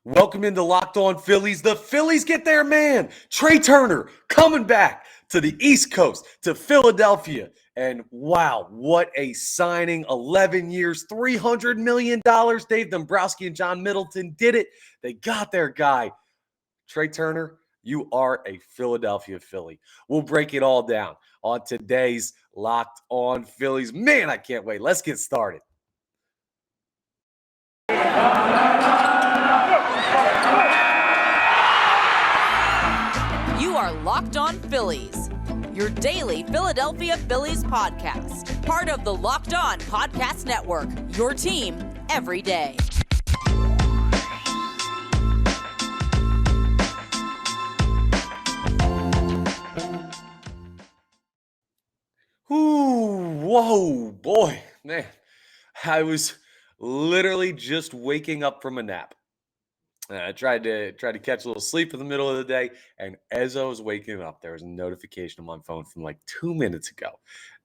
Welcome into Locked On Phillies. The Phillies get their man, Trea Turner, coming back to the East Coast, to Philadelphia. And wow, what a signing. 11 years, $300 million. Dave Dombrowski and John Middleton did it. They got their guy. Trea Turner, you are a Philadelphia Philly. We'll break it all down on today's Locked On Phillies. Man, I can't wait. Let's get started. You are Locked On Phillies, your daily Philadelphia Phillies podcast. Part of the Locked On Podcast Network, your team every day. Ooh, whoa, boy, man. I was literally just waking up from a nap. I tried to catch a little sleep in the middle of the day, and as I was waking up, there was a notification on my phone from like 2 minutes ago.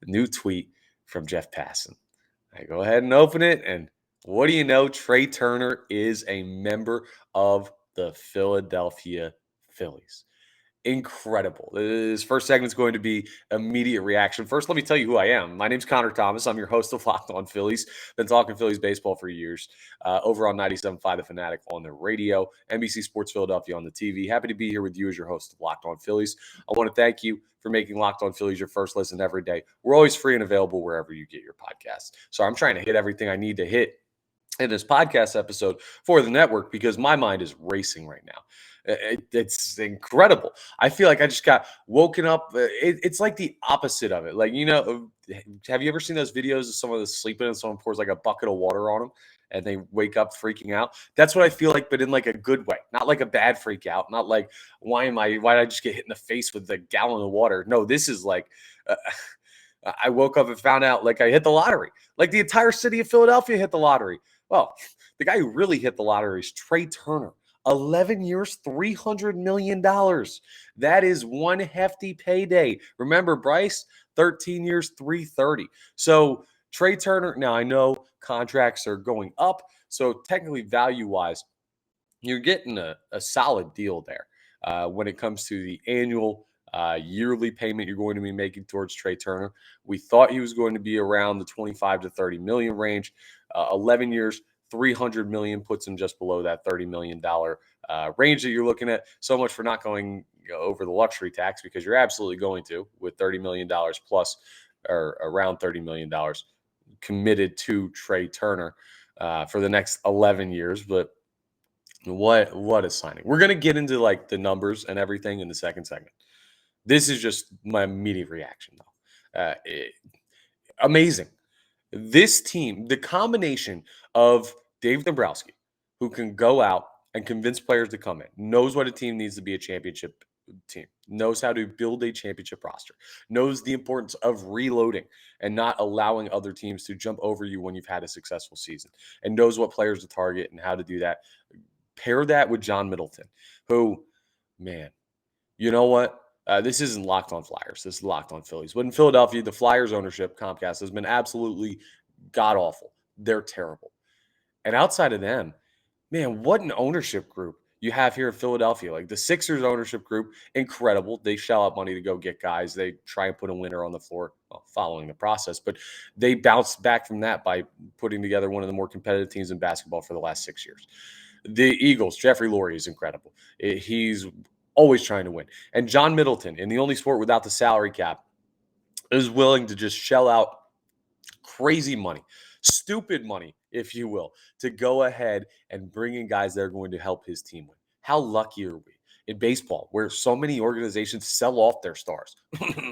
A new tweet from Jeff Passan. I go ahead and open it, and what do you know? Trea Turner is a member of the Philadelphia Phillies. Incredible. This first segment is going to be immediate reaction. First, let me tell you who I am. My name's Connor Thomas. I'm your host of Locked On Phillies. Been talking Phillies baseball for years. Over on 97.5 The Fanatic on the radio, NBC Sports Philadelphia on the TV. Happy to be here with you as your host of Locked On Phillies. I want to thank you for making Locked On Phillies your first listen every day. We're always free and available wherever you get your podcasts. So I'm trying to hit everything I need to hit in this podcast episode for the network because my mind is racing right now. It's incredible. I feel like I just got woken up. It's like the opposite of it. Like, have you ever seen those videos of someone that's sleeping and someone pours like a bucket of water on them and they wake up freaking out? That's what I feel like, but in like a good way, not like a bad freak out. Not like, why did I just get hit in the face with a gallon of water? No, this is like, I woke up and found out like I hit the lottery. Like the entire city of Philadelphia hit the lottery. Well, the guy who really hit the lottery is Trea Turner. 11 years, $300 million. That is one hefty payday. Remember, Bryce, 13 years, $330. So Trea Turner, now I know contracts are going up. So technically value-wise, you're getting a solid deal there when it comes to the annual yearly payment you're going to be making towards Trea Turner. We thought he was going to be around the 25 to 30 million range. 11 years, 300 million puts him just below that $30 million range that you're looking at. So much for not going over the luxury tax, because you're absolutely going to, with $30 million plus, or around $30 million committed to Trea Turner for the next 11 years. But what a signing. We're going to get into like the numbers and everything in the second segment. This is just my immediate reaction, though. Amazing. This team, the combination of Dave Dombrowski, who can go out and convince players to come in, knows what a team needs to be a championship team, knows how to build a championship roster, knows the importance of reloading and not allowing other teams to jump over you when you've had a successful season, and knows what players to target and how to do that. Pair that with John Middleton, who, man, you know what? This isn't Locked On Flyers. This is Locked On Phillies. But in Philadelphia, the Flyers ownership, Comcast, has been absolutely god-awful. They're terrible. And outside of them, man, what an ownership group you have here in Philadelphia. Like the Sixers ownership group, incredible. They shell out money to go get guys. They try and put a winner on the floor following the process. But they bounced back from that by putting together one of the more competitive teams in basketball for the last 6 years. The Eagles, Jeffrey Lurie is incredible. He's always trying to win. And John Middleton, in the only sport without the salary cap, is willing to just shell out crazy money, stupid money, if you will, to go ahead and bring in guys that are going to help his team win. How lucky are we in baseball, where so many organizations sell off their stars?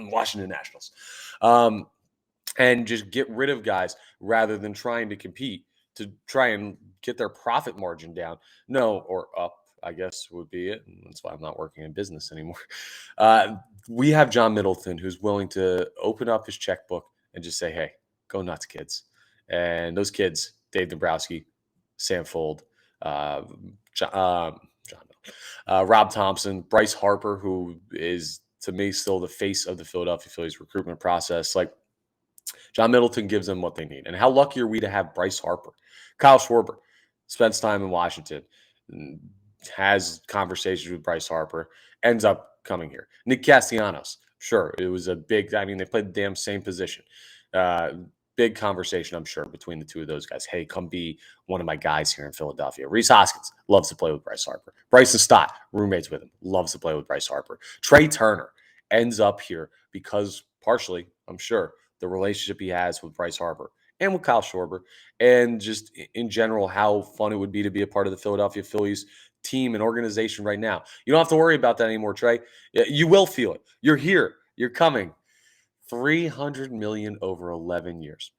Washington Nationals. And just get rid of guys rather than trying to compete to try and get their profit margin down. No, or up, I guess would be it. And that's why I'm not working in business anymore. We have John Middleton, who's willing to open up his checkbook and just say, hey, go nuts, kids. And those kids, Dave Dombrowski, Sam Fold, Rob Thompson, Bryce Harper, who is, to me, still the face of the Philadelphia Phillies recruitment process. Like, John Middleton gives them what they need. And how lucky are we to have Bryce Harper? Kyle Schwarber spends time in Washington. has conversations with Bryce Harper, ends up coming here. Nick Castellanos, sure, it was a big, I mean, they played the damn same position. Big conversation, I'm sure, between the two of those guys. Hey, come be one of my guys here in Philadelphia. Rhys Hoskins loves to play with Bryce Harper. Bryson Stott, roommates with him, loves to play with Bryce Harper. Trea Turner ends up here because partially, I'm sure, the relationship he has with Bryce Harper and with Kyle Schwarber, and just in general, how fun it would be to be a part of the Philadelphia Phillies team and organization right now. You don't have to worry about that anymore, Trey. You will feel it. You're here. You're coming. $300 million over 11 years.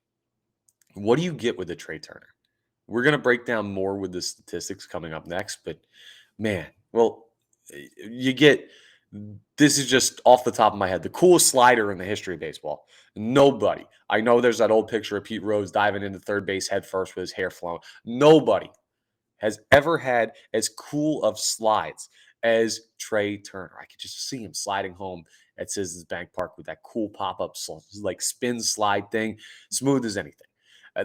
What do you get with the Trea Turner? We're going to break down more with the statistics coming up next, but man, well, you get, this is just off the top of my head, the coolest slider in the history of baseball. Nobody. I know there's that old picture of Pete Rose diving into third base head first with his hair flowing. Nobody has ever had as cool of slides as Trea Turner. I could just see him sliding home at Citizens Bank Park with that cool pop-up like spin slide thing, smooth as anything.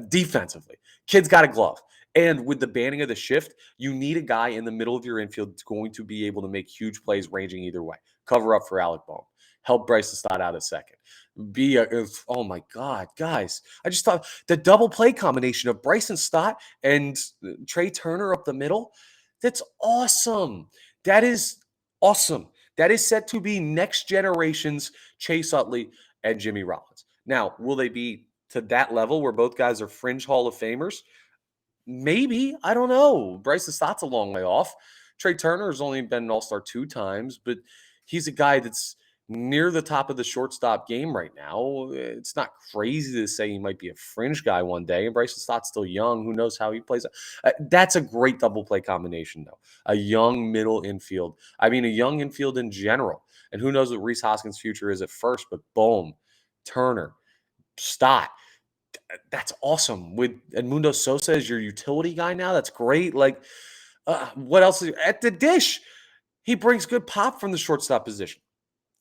Defensively, kid's got a glove. And with the banning of the shift, you need a guy in the middle of your infield that's going to be able to make huge plays ranging either way. Cover up for Alec Bohm. Help Bryson Stott out a second. Oh my God, guys. I just thought the double play combination of Bryson Stott and Trea Turner up the middle, that's awesome. That is awesome. That is set to be next generation's Chase Utley and Jimmy Rollins. Now, will they be to that level where both guys are fringe Hall of Famers? Maybe. I don't know. Bryson Stott's a long way off. Trea Turner has only been an All-Star 2 times, but he's a guy that's near the top of the shortstop game right now. It's not crazy to say he might be a fringe guy one day. And Bryson Stott's still young. Who knows how he plays? That's a great double play combination, though. A young middle infield. I mean, a young infield in general. And who knows what Rhys Hoskins' future is at first, but boom, Turner, Stott. That's awesome. With Edmundo Sosa as your utility guy now, that's great. Like, what else? At the dish, he brings good pop from the shortstop position.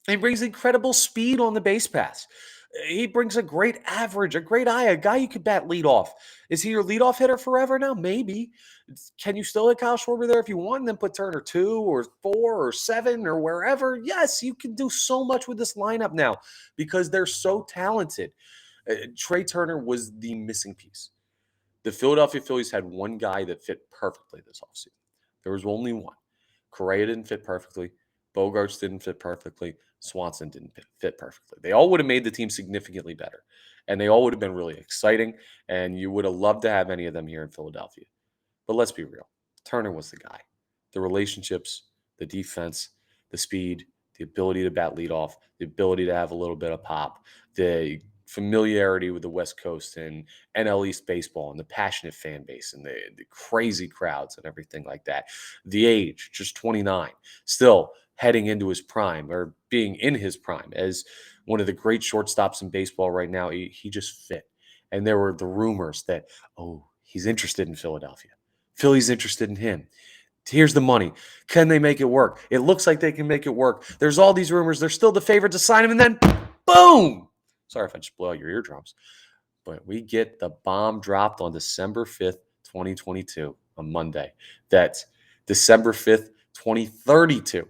He brings incredible speed on the base pass. He brings a great average, a great eye, a guy you could bat leadoff. Is he your leadoff hitter forever now? Maybe. Can you still hit Kyle Schwarber there if you want, and then put Turner 2 or 4 or 7 or wherever? Yes, you can do so much with this lineup now because they're so talented. Trea Turner was the missing piece. The Philadelphia Phillies had one guy that fit perfectly this offseason. There was only one. Correa didn't fit perfectly. Bogarts didn't fit perfectly. Swanson didn't fit perfectly. They all would have made the team significantly better. And they all would have been really exciting. And you would have loved to have any of them here in Philadelphia. But let's be real. Turner was the guy. The relationships, the defense, the speed, the ability to bat leadoff, the ability to have a little bit of pop, the familiarity with the West Coast and NL East baseball and the passionate fan base and the crazy crowds and everything like that. The age, just 29, still heading into his prime or being in his prime as one of the great shortstops in baseball right now. He just fit. And there were the rumors that, oh, he's interested in Philadelphia. Philly's interested in him. Here's the money. Can they make it work? It looks like they can make it work. There's all these rumors. They're still the favorite to sign him. And then, boom! Sorry if I just blow out your eardrums. But we get the bomb dropped on December 5th, 2022, on Monday. That's December 5th, 2032.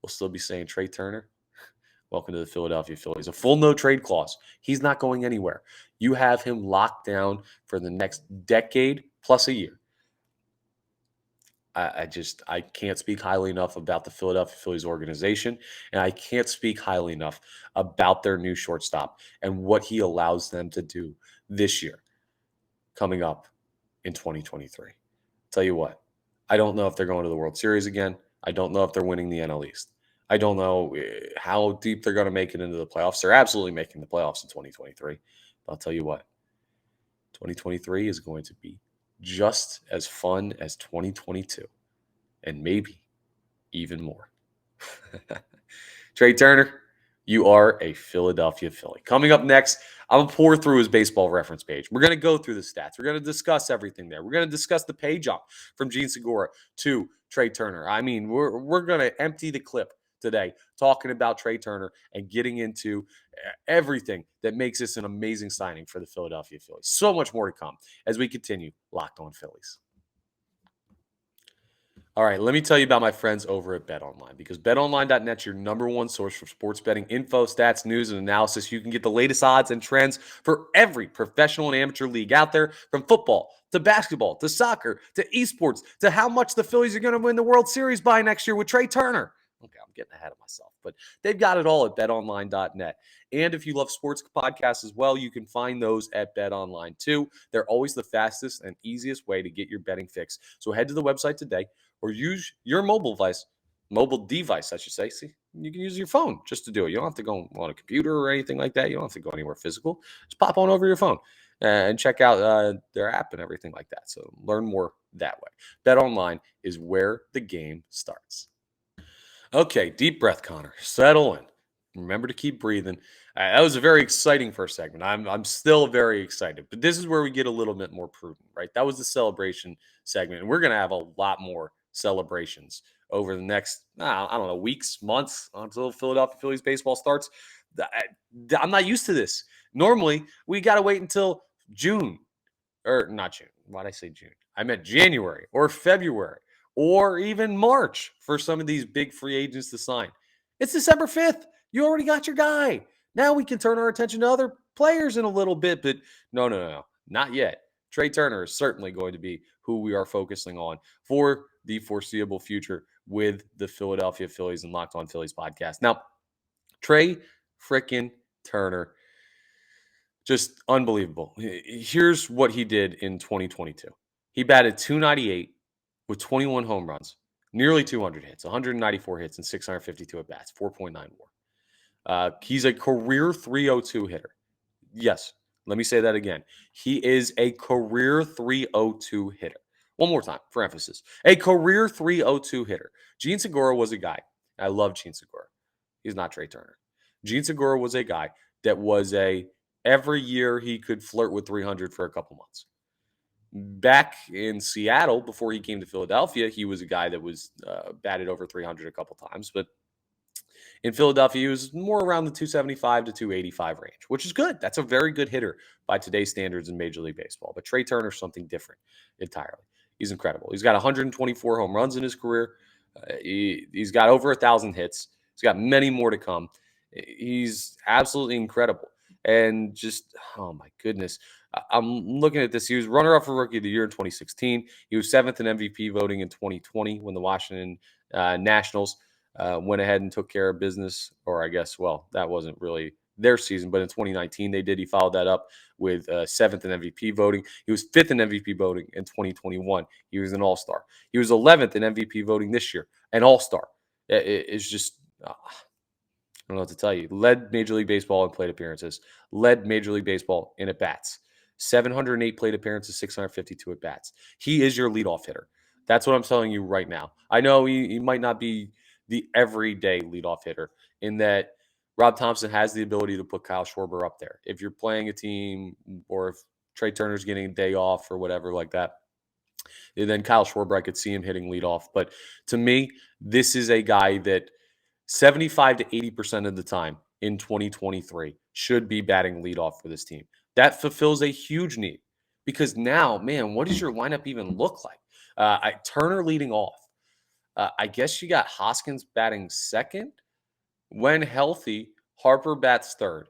We'll still be saying Trea Turner, welcome to the Philadelphia Phillies. A full no trade clause. He's not going anywhere. You have him locked down for the next decade plus a year. I can't speak highly enough about the Philadelphia Phillies organization, and I can't speak highly enough about their new shortstop and what he allows them to do this year coming up in 2023. Tell you what, I don't know if they're going to the World Series again. I don't know if they're winning the NL East. I don't know how deep they're going to make it into the playoffs. They're absolutely making the playoffs in 2023. But I'll tell you what, 2023 is going to be just as fun as 2022, and maybe even more. Trea Turner, you are a Philadelphia Philly. Coming up next, I'm going to pour through his baseball reference page. We're going to go through the stats. We're going to discuss everything there. We're going to discuss the pay jump from Gene Segura to Trea Turner. I mean, we're going to empty the clip today talking about Trea Turner and getting into everything that makes this an amazing signing for the Philadelphia Phillies. So much more to come as we continue Locked On Phillies. All right, let me tell you about my friends over at BetOnline because betonline.net's your number one source for sports betting info, stats, news, and analysis. You can get the latest odds and trends for every professional and amateur league out there, from football to basketball to soccer to esports to how much the Phillies are going to win the World Series by next year with Trea Turner. Okay, I'm getting ahead of myself, but they've got it all at betonline.net. And if you love sports podcasts as well, you can find those at BetOnline too. They're always the fastest and easiest way to get your betting fix. So head to the website today or use your mobile device, I should say. See, you can use your phone just to do it. You don't have to go on a computer or anything like that. You don't have to go anywhere physical. Just pop on over your phone and check out their app and everything like that. So learn more that way. Bet Online is where the game starts. Okay, deep breath, Connor. Settle in. Remember to keep breathing. That was a very exciting first segment. I'm still very excited, but this is where we get a little bit more prudent, right? That was the celebration segment, and we're gonna have a lot more celebrations over the next, I don't know, weeks, months until Philadelphia Phillies baseball starts. I'm not used to this. Normally, we got to wait until June, or not June. Why'd I say June? I meant January or February or even March for some of these big free agents to sign. It's December 5th. You already got your guy. Now we can turn our attention to other players in a little bit, but no, not yet. Trea Turner is certainly going to be who we are focusing on for the foreseeable future with the Philadelphia Phillies and Locked On Phillies podcast. Now, Trea frickin' Turner, just unbelievable. Here's what he did in 2022. He batted .298 with 21 home runs, nearly 200 hits, 194 hits, and 652 at bats, 4.9 WAR. He's a career .302 hitter. Yes, let me say that again. He is a career .302 hitter. One more time for emphasis. A career .302 hitter. Gene Segura was a guy. I love Gene Segura. He's not Trea Turner. Gene Segura was a guy that was every year he could flirt with 300 for a couple months. Back in Seattle, before he came to Philadelphia, he was a guy that was batted over 300 a couple times. But in Philadelphia, he was more around the 275 to 285 range, which is good. That's a very good hitter by today's standards in Major League Baseball. But Trea Turner's something different entirely. He's incredible. He's got 124 home runs in his career. He's got over 1,000 hits. He's got many more to come. He's absolutely incredible. And just, oh my goodness. I'm looking at this. He was runner-up for Rookie of the Year in 2016. He was 7th in MVP voting in 2020 when the Washington Nationals went ahead and took care of business. Or I guess, well, that wasn't really their season, but in 2019 they did. He followed that up with 7th in MVP voting. He was 5th in MVP voting in 2021. He was an All-Star. He was 11th in MVP voting this year, an All-Star. It's just, I don't know what to tell you. Led Major League Baseball in plate appearances. Led Major League Baseball in at-bats. 708 plate appearances, 652 at-bats. He is your leadoff hitter. That's what I'm telling you right now. I know he might not be the everyday leadoff hitter in that Rob Thompson has the ability to put Kyle Schwarber up there. If you're playing a team or if Trea Turner's getting a day off or whatever like that, then Kyle Schwarber, I could see him hitting leadoff. But to me, this is a guy that 75 to 80% of the time in 2023 should be batting leadoff for this team. That fulfills a huge need because now, man, what does your lineup even look like? Turner leading off. I guess you got Hoskins batting second. When healthy, Harper bats third.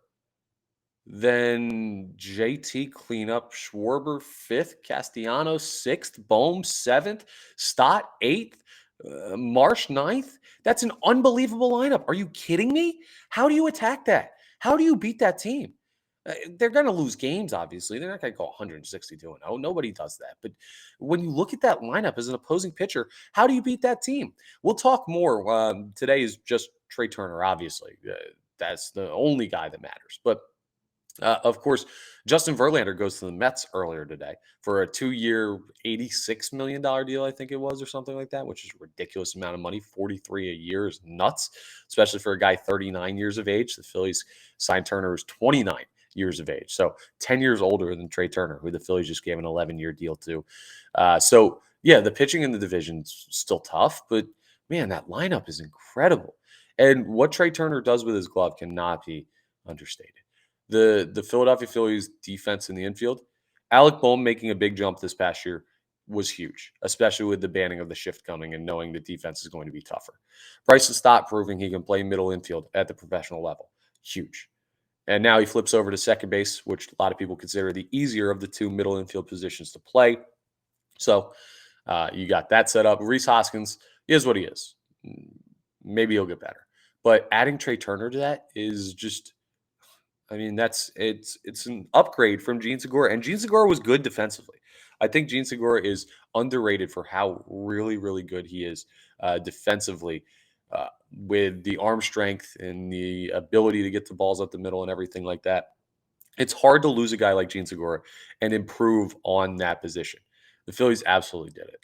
Then JT cleanup, Schwarber fifth, Castellanos sixth, Bohm seventh, Stott eighth, Marsh ninth. That's an unbelievable lineup. Are you kidding me? How do you attack that? How do you beat that team? They're going to lose games, obviously. They're not going to go 162-0. Nobody does that. But when you look at that lineup as an opposing pitcher, how do you beat that team? We'll talk more. Today is just Trea Turner, obviously. That's the only guy that matters. But of course, Justin Verlander goes to the Mets earlier today for a 2-year, $86 million deal, I think it was, or something like that, which is a ridiculous amount of money. 43 a year is nuts, especially for a guy 39 years of age. The Phillies signed Turner as 29 years of age, so 10 years older than Trea Turner, who the Phillies just gave an 11-year deal to. So, yeah, the pitching in the division's still tough, but, man, that lineup is incredible. And what Trea Turner does with his glove cannot be understated. The Philadelphia Phillies defense in the infield, Alec Bohm making a big jump this past year, was huge, especially with the banning of the shift coming and knowing the defense is going to be tougher. Bryson Stott proving he can play middle infield at the professional level. Huge. And now he flips over to second base, which a lot of people consider the easier of the two middle infield positions to play. So you got that set up. Rhys Hoskins is what he is. Maybe he'll get better. But adding Trea Turner to that is just, I mean, it's an upgrade from Gene Segura. And Gene Segura was good defensively. I think Gene Segura is underrated for how really, really good he is defensively with the arm strength and the ability to get the balls up the middle and everything like that. It's hard to lose a guy like Gene Segura and improve on that position. The Phillies absolutely did it.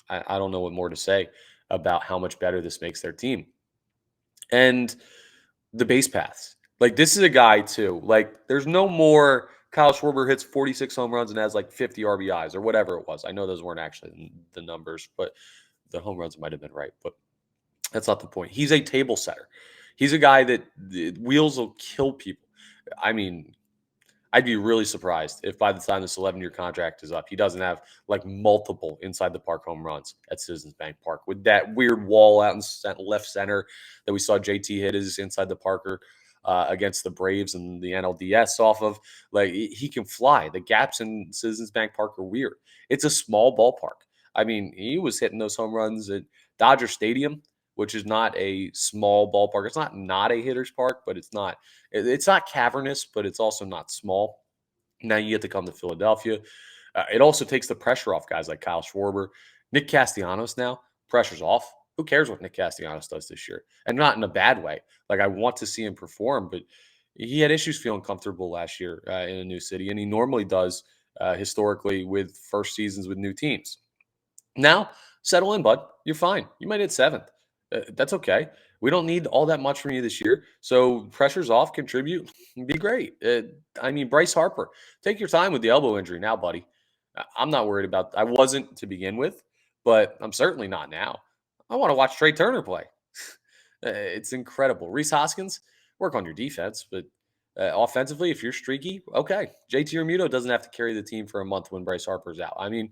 I don't know what more to say about how much better this makes their team. And the base paths. Like, this is a guy, too. Like, there's no more Kyle Schwarber hits 46 home runs and has like 50 RBIs or whatever it was. I know those weren't actually the numbers, but the home runs might have been right. But that's not the point. He's a table setter. He's a guy that wheels will kill people. I mean, I'd be really surprised if by the time this 11-year contract is up, he doesn't have like multiple inside the park home runs at Citizens Bank Park with that weird wall out in left center that we saw JT hit his inside the Parker against the Braves and the NLDS off of. Like, he can fly. The gaps in Citizens Bank Park are weird. It's a small ballpark. I mean, he was hitting those home runs at Dodger Stadium, which is not a small ballpark. It's not a hitter's park, but it's not cavernous, but it's also not small. Now you get to come to Philadelphia. It also takes the pressure off guys like Kyle Schwarber. Nick Castellanos now, pressure's off. Who cares what Nick Castellanos does this year? And not in a bad way. Like, I want to see him perform, but he had issues feeling comfortable last year in a new city, and he normally does historically with first seasons with new teams. Now, settle in, bud. You're fine. You might hit seventh. That's okay. We don't need all that much from you this year. So pressure's off, contribute, be great. I mean, Bryce Harper, take your time with the elbow injury now, buddy. I'm not worried about. I wasn't to begin with, but I'm certainly not now. I want to watch Trea Turner play. It's incredible. Rhys Hoskins, work on your defense, but offensively, if you're streaky, okay. JT Realmuto doesn't have to carry the team for a month when Bryce Harper's out. I mean,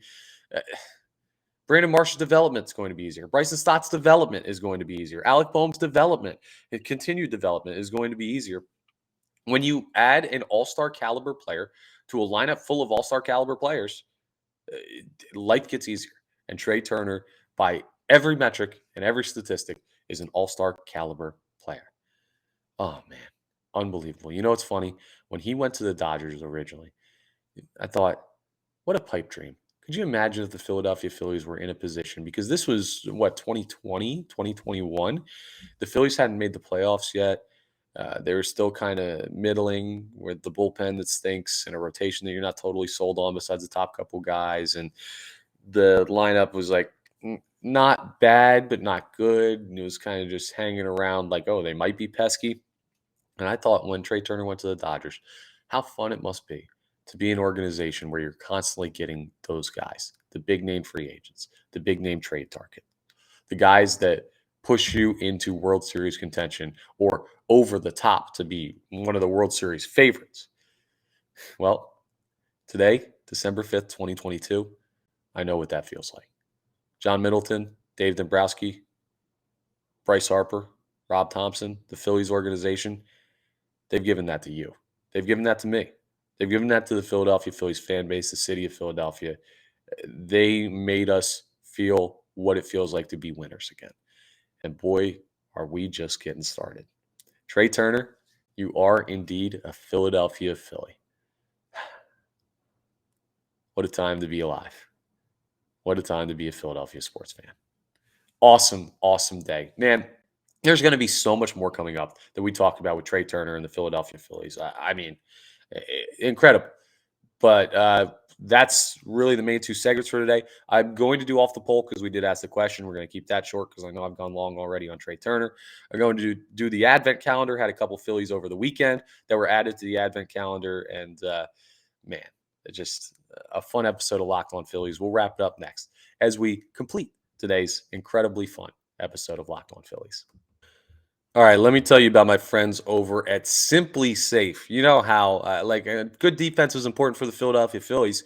Brandon Marsh's development is going to be easier. Bryson Stott's development is going to be easier. Alec Boehm's development, continued development is going to be easier. When you add an all-star caliber player to a lineup full of all-star caliber players, life gets easier. And Trea Turner, by every metric and every statistic, is an all-star caliber player. Oh, man. Unbelievable. You know what's funny? When he went to the Dodgers originally, I thought, what a pipe dream. Could you imagine if the Philadelphia Phillies were in a position? Because this was, 2020, 2021? The Phillies hadn't made the playoffs yet. They were still kind of middling with the bullpen that stinks and a rotation that you're not totally sold on besides the top couple guys. And the lineup was like not bad, but not good. And it was kind of just hanging around like, oh, they might be pesky. And I thought when Trea Turner went to the Dodgers, how fun it must be to be an organization where you're constantly getting those guys, the big name free agents, the big name trade target, the guys that push you into World Series contention or over the top to be one of the World Series favorites. Well, today, December 5th, 2022, I know what that feels like. John Middleton, Dave Dombrowski, Bryce Harper, Rob Thompson, the Phillies organization, they've given that to you. They've given that to me. They've given that to the Philadelphia Phillies fan base, the city of Philadelphia. They made us feel what it feels like to be winners again. And boy, are we just getting started. Trea Turner, you are indeed a Philadelphia Philly. What a time to be alive. What a time to be a Philadelphia sports fan. Awesome, awesome day. Man, there's going to be so much more coming up that we talked about with Trea Turner and the Philadelphia Phillies. I mean, incredible. But that's really the main two segments for today. I'm going to do off the poll because we did ask the question. We're going to keep that short because I know I've gone long already on Trea Turner. I'm going to do the Advent Calendar. Had a couple Phillies over the weekend that were added to the Advent Calendar. And, man, it's just a fun episode of Locked On Phillies. We'll wrap it up next as we complete today's incredibly fun episode of Locked On Phillies. All right, let me tell you about my friends over at Simply Safe. You know how good defense is important for the Philadelphia Phillies.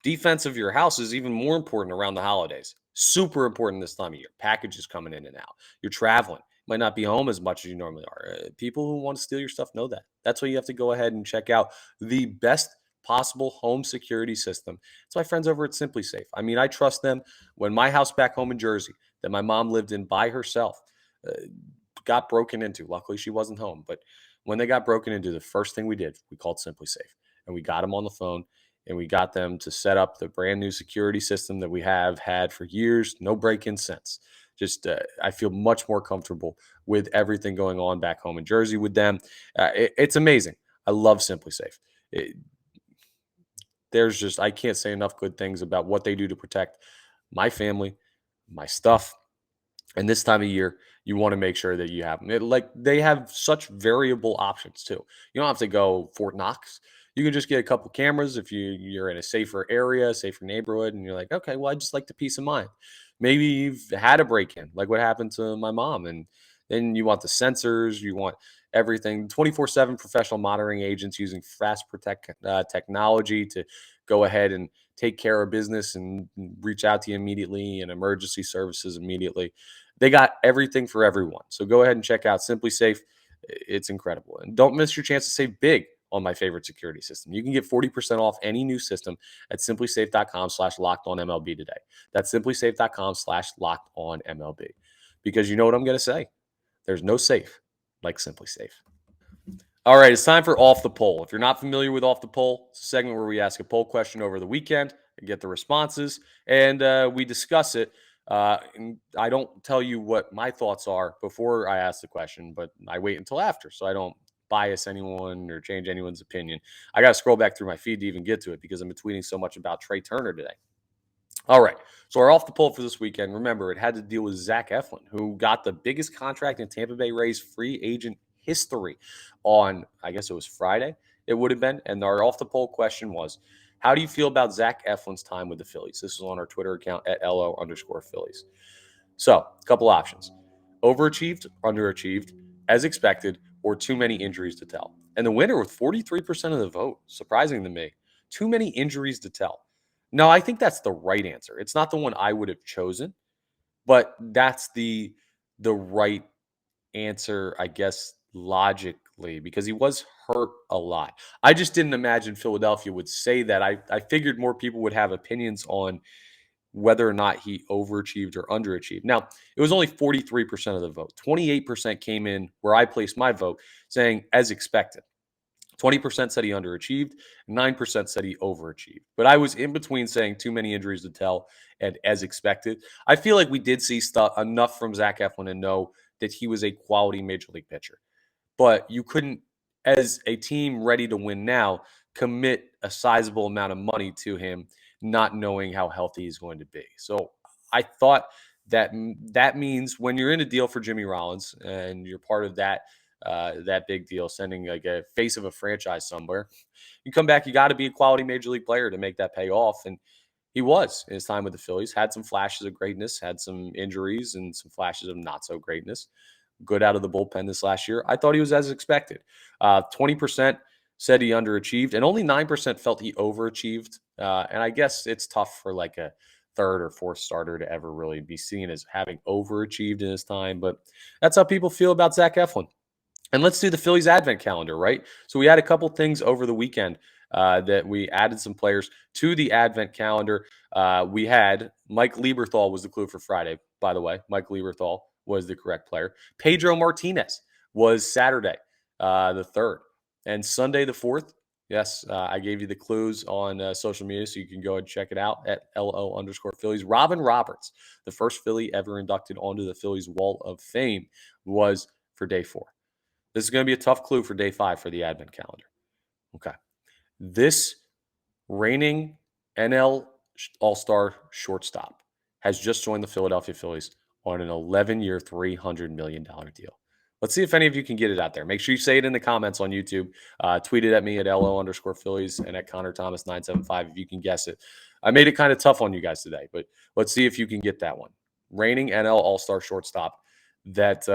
Defense of your house is even more important around the holidays. Super important this time of year. Packages coming in and out. You're traveling. Might not be home as much as you normally are. People who want to steal your stuff know that. That's why you have to go ahead and check out the best possible home security system. It's my friends over at Simply Safe. I mean, I trust them. When my house back home in Jersey that my mom lived in by herself uh, got broken into, luckily she wasn't home, but when they got broken into, the first thing we did, we called Simply Safe and we got them on the phone and we got them to set up the brand new security system that we have had for years. No break-in since. Just I feel much more comfortable with everything going on back home in Jersey with them. It's amazing. I love Simply Safe. There's just I can't say enough good things about what they do to protect my family, my stuff, and this time of year, you want to make sure that you have them. Like they have such variable options too. You don't have to go Fort Knox. You can just get a couple cameras if you're in a safer area, safer neighborhood, and you're like, okay, well, I just like the peace of mind. Maybe you've had a break-in, like what happened to my mom, and then you want the sensors, you want everything. 24/7 professional monitoring agents using fast protect technology to go ahead and take care of business and reach out to you immediately and emergency services immediately. They got everything for everyone. So go ahead and check out Simply Safe. It's incredible. And don't miss your chance to save big on my favorite security system. You can get 40% off any new system at simplysafe.com/locked on MLB today. That's simplysafe.com/locked on MLB. Because you know what I'm going to say? There's no safe like Simply Safe. All right, it's time for Off the Poll. If you're not familiar with Off the Poll, it's a segment where we ask a poll question over the weekend and get the responses, and we discuss it. And I don't tell you what my thoughts are before I ask the question, but I wait until after, so I don't bias anyone or change anyone's opinion. I got to scroll back through my feed to even get to it because I've been tweeting so much about Trea Turner today. All right. So our off the poll for this weekend, remember, it had to deal with Zach Eflin, who got the biggest contract in Tampa Bay Rays free agent history on, I guess it was Friday, it would have been. And our off the poll question was, how do you feel about Zach Eflin's time with the Phillies? This is on our Twitter account at LO_Phillies. So, a couple options: overachieved, underachieved, as expected, or too many injuries to tell. And the winner with 43% of the vote, surprising to me, too many injuries to tell. No, I think that's the right answer. It's not the one I would have chosen, but that's the right answer, I guess, logically, because he was hurt a lot. I just didn't imagine Philadelphia would say that. I figured more people would have opinions on whether or not he overachieved or underachieved. Now, it was only 43% of the vote. 28% came in where I placed my vote, saying as expected. 20% said he underachieved, 9% said he overachieved. But I was in between saying too many injuries to tell and as expected. I feel like we did see stuff enough from Zach Eflin to know that he was a quality major league pitcher. But you couldn't, as a team ready to win now, commit a sizable amount of money to him, not knowing how healthy he's going to be. So I thought that that means when you're in a deal for Jimmy Rollins and you're part of that big deal, sending like a face of a franchise somewhere, you come back, you got to be a quality major league player to make that pay off. And he was in his time with the Phillies, had some flashes of greatness, had some injuries and some flashes of not so greatness. Good out of the bullpen this last year. I thought he was as expected. 20% said he underachieved, and only 9% felt he overachieved. And I guess it's tough for like a third or fourth starter to ever really be seen as having overachieved in his time. But that's how people feel about Zach Eflin. And let's do the Phillies Advent Calendar, right? So we had a couple things over the weekend that we added some players to the Advent Calendar. We had Mike Lieberthal was the clue for Friday, by the way. Mike Lieberthal was the correct player. Pedro Martinez was Saturday, the 3rd. And Sunday, the 4th, yes, I gave you the clues on social media, so you can go and check it out at LO_Phillies. Robin Roberts, the first Philly ever inducted onto the Phillies Wall of Fame, was for day 4. This is going to be a tough clue for day 5 for the Advent Calendar. Okay. This reigning NL All-Star shortstop has just joined the Philadelphia Phillies on an 11-year, $300 million deal. Let's see if any of you can get it out there. Make sure you say it in the comments on YouTube. Tweet it at me at LO_Phillies and at Connor Thomas 975 if you can guess it. I made it kind of tough on you guys today, but let's see if you can get that one. Reigning NL All-Star shortstop that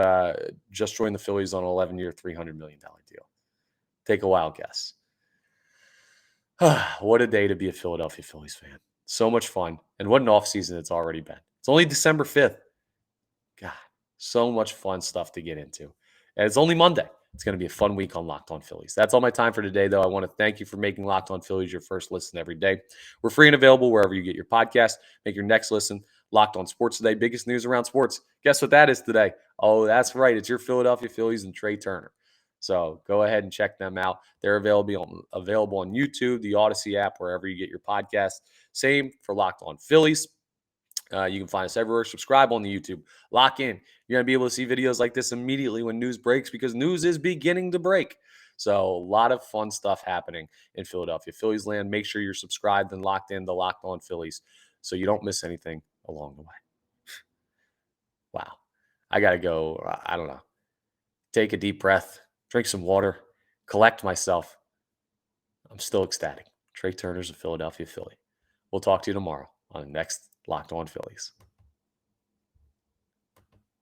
just joined the Phillies on an 11-year, $300 million deal. Take a wild guess. What a day to be a Philadelphia Phillies fan. So much fun. And what an offseason it's already been. It's only December 5th. God, so much fun stuff to get into. And it's only Monday. It's going to be a fun week on Locked On Phillies. That's all my time for today, though. I want to thank you for making Locked On Phillies your first listen every day. We're free and available wherever you get your podcast. Make your next listen Locked On Sports Today. Biggest news around sports. Guess what that is today? Oh, that's right. It's your Philadelphia Phillies and Trea Turner. So go ahead and check them out. They're available on YouTube, the Odyssey app, wherever you get your podcast. Same for Locked On Phillies. You can find us everywhere. Subscribe on the YouTube. Lock in. You're going to be able to see videos like this immediately when news breaks because news is beginning to break. So a lot of fun stuff happening in Philadelphia Phillies land. Make sure you're subscribed and locked in to Locked On Phillies so you don't miss anything along the way. Wow. I got to go, I don't know, take a deep breath, drink some water, collect myself. I'm still ecstatic. Trea Turner's a Philadelphia Philly. We'll talk to you tomorrow on the next Locked On Phillies.